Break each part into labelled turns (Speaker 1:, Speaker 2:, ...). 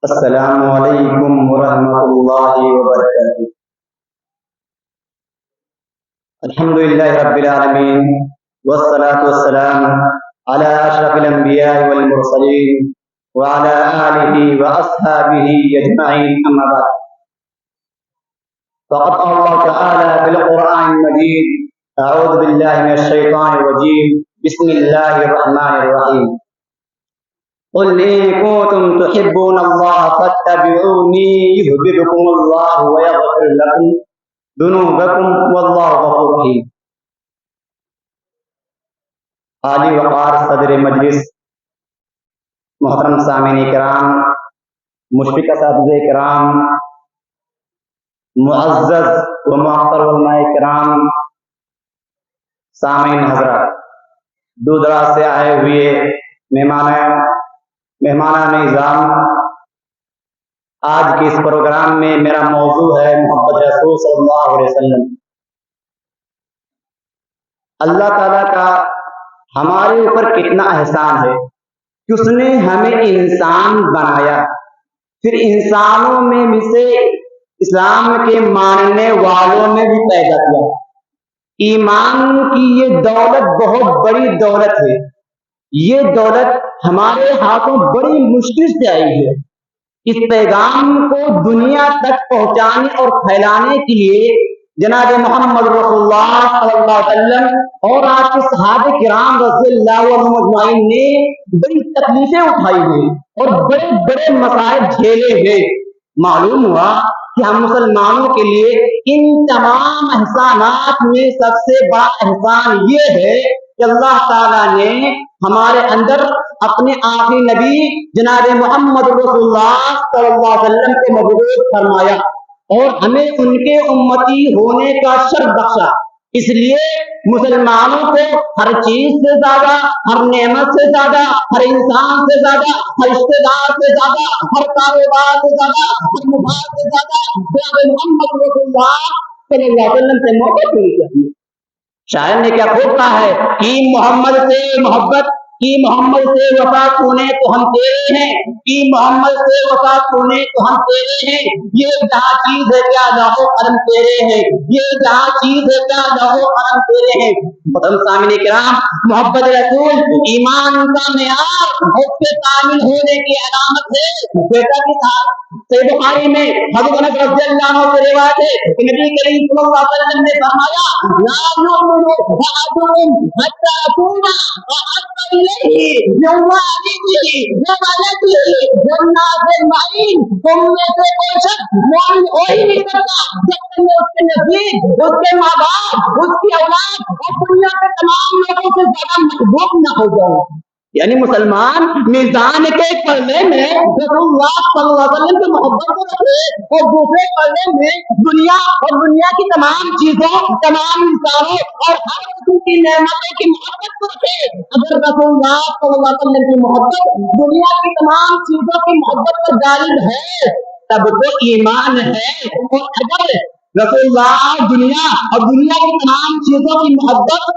Speaker 1: السلام علیکم ورحمۃ اللہ وبرکاتہ۔ الحمد للہ رب العالمین والصلاة والسلام علی اشرف الانبیاء والمرسلین وعلی آلہ واصحابہ اجمعین، اما بعد۔ فقد قال اللہ تعالی فی القرآن المجید: اعوذ باللہ من الشیطان الرجیم، بسم اللہ الرحمن الرحیم۔ قل إن كنتم تحبون الله فاتبعوني يحببكم الله ويغفر لكم ذنوبكم والله غفور رحيم۔ عالی وقار صدر مجلس، محترم سامعین کرام، مشفق اساتذہ کرام، معزز و محترم علماء کرام، سامعین حضرات، دور دراز سے آئے ہوئے مہمانان نظام، آج کے اس پروگرام میں میرا موضوع ہے محمد رسول صلی اللہ علیہ وسلم۔ اللہ تعالیٰ کا ہمارے اوپر کتنا احسان ہے کہ اس نے ہمیں انسان بنایا، پھر انسانوں میں سے اسلام کے ماننے والوں میں بھی پیدا کیا۔ ایمان کی یہ دولت بہت بڑی دولت ہے۔ یہ دولت ہمارے ہاتھوں بڑی مشکل سے آئی ہے۔ اس پیغام کو دنیا تک پہنچانے اور پھیلانے کے لیے جناب محمد رسول اللہ صلی اللہ علیہ وسلم اور آپ کے صحابہ کرام رضی اللہ عنہم اجمعین نے بڑی تکلیفیں اٹھائی ہیں اور بڑے بڑے مسائل جھیلے ہیں۔ معلوم ہوا کہ ہم مسلمانوں کے لیے ان تمام احسانات میں سب سے بڑا احسان یہ ہے کہ اللہ تعالیٰ نے ہمارے اندر اپنے آخری نبی جناب محمد رسول اللہ صلی اللہ علیہ وسلم کو مبعوث فرمایا اور ہمیں ان کے امتی ہونے کا شرف بخشا۔ اس لیے مسلمانوں کو ہر چیز سے زیادہ، ہر نعمت سے زیادہ، ہر انسان سے زیادہ، ہر رشتے دار سے زیادہ، ہر کاروبار سے زیادہ، ہر مباح سے زیادہ جناب محمد رسول اللہ صلی اللہ علیہ وسلم سے محبت ہونی چاہیے۔ شاعر نے کیا خوب کہا ہے کہ محمد سے محبت کی، محمد سے وفا تونے تو ہم تیرے ہیں، کی محمد سے وفا تونے تو ہم تیرے ہیں۔ یہ جہاں چیز ہے کیا لاہو قلم تیرے ہیں، یہ جہاں چیز ہے کیا لاہو قلم تیرے ہیں۔ محترم سامعین کرام، محبت رسول ایمان کا معیار، اس کے کامل ہونے کی علامت ہے۔ جیسا کہ صحیح بخاری میں حضرت انس رضی اللہ عنہ سے روایت ہے کہ نبی کریم صلی اللہ علیہ وسلم نے فرمایا: لا يؤمن أحدكم حتى أكون أحب إليه من والده وولده والناس أجمعين۔ تم میں سے کوئی شخص مومن ہو ہی نہیں سکتا جب تک میں اس کے نزدیک، اس کے ماں باپ، اس کی اولاد اور دنیا کے تمام لوگوں سے زیادہ محبوب نہ ہو جاؤں۔ یعنی مسلمان میزان کے پلڑے میں رسول اللہ صلی اللہ علیہ وسلم کی محبت کو رکھے اور دوسرے پلڑے میں دنیا اور دنیا کی تمام چیزوں، تمام انسانوں اور ہر قسم کی نعمتوں کی محبت کو رکھے۔ اگر رسول اللہ صلی اللہ علیہ وسلم کی محبت دنیا کی تمام چیزوں کی محبت پر غالب ہے تب تو ایمان ہے، اور اگر رسول اللہ دنیا اور دنیا کی تمام چیزوں کی محبت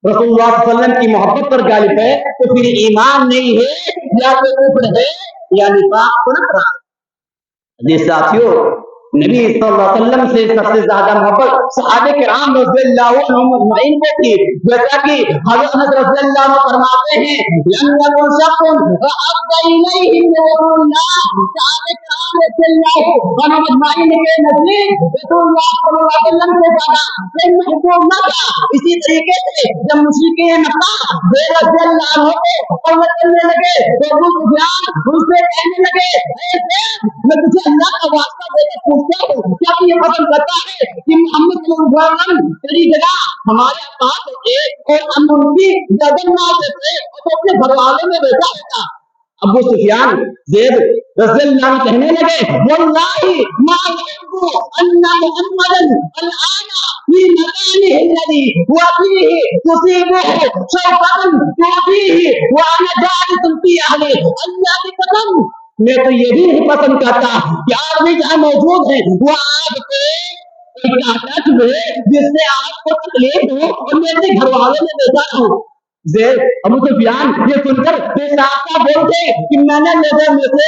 Speaker 1: رسول اللہ صلی اللہ علیہ وسلم کی محبت پر غالب ہے تو پھر ایمان نہیں ہے، یا تو کفر ہے یا نفاق کو نہ رہا۔ جی ساتھیوں، نبی صلی اللہ علیہ وسلم سے سب سے زیادہ محبت صحابہ کرام رضی اللہ عنہم اجمعین کو تھی، جیسا کہ حضرت انس رضی اللہ عنہ فرماتے ہیں: لم يكن شخص احب الیہ من رسول اللہ۔ صحابہ کرام رضی اللہ عنہم اجمعین کے نزدیک رسول اللہ صلی اللہ علیہ وسلم سے زیادہ کوئی محبوب نہ تھا۔ اسی طریقے سے جب مشرکین مکہ رضی اللہ عنہ کو قوت کرنے لگے تو ابو سفیان ان سے کہنے لگے: ایسے میں تجھے اللہ کا واسطہ دے کر پوچھتا ہوں، کیا تو یہ پسند کرتا ہے کہ محمد صلی اللہ علیہ وسلم تیری جگہ ہمارے پاس ہوتے اور ہم ان کی گردن نہ دیتے اور اپنے گھر والوں میں بیٹھا ہوتا؟ ابو سفیان زید رضی اللہ عنہ کہنے لگے: واللہ ما يحب ان محمدا الان في مكانه الذي هو فيه تصيبه شوكة تعطيه وانا جالس في اهله۔ اللہ کی قسم میں تو یہ بھی نہیں پسند کرتا کہ آپ بھی جہاں موجود ہیں وہ آپ کو جس سے آپ کو تکلیف ہو اور میں اپنے گھر والوں میں بیٹھا ہوں۔ زید ابو سفیان یہ سن کر بے ساختہ بولتے کہ میں نے نظر میں سے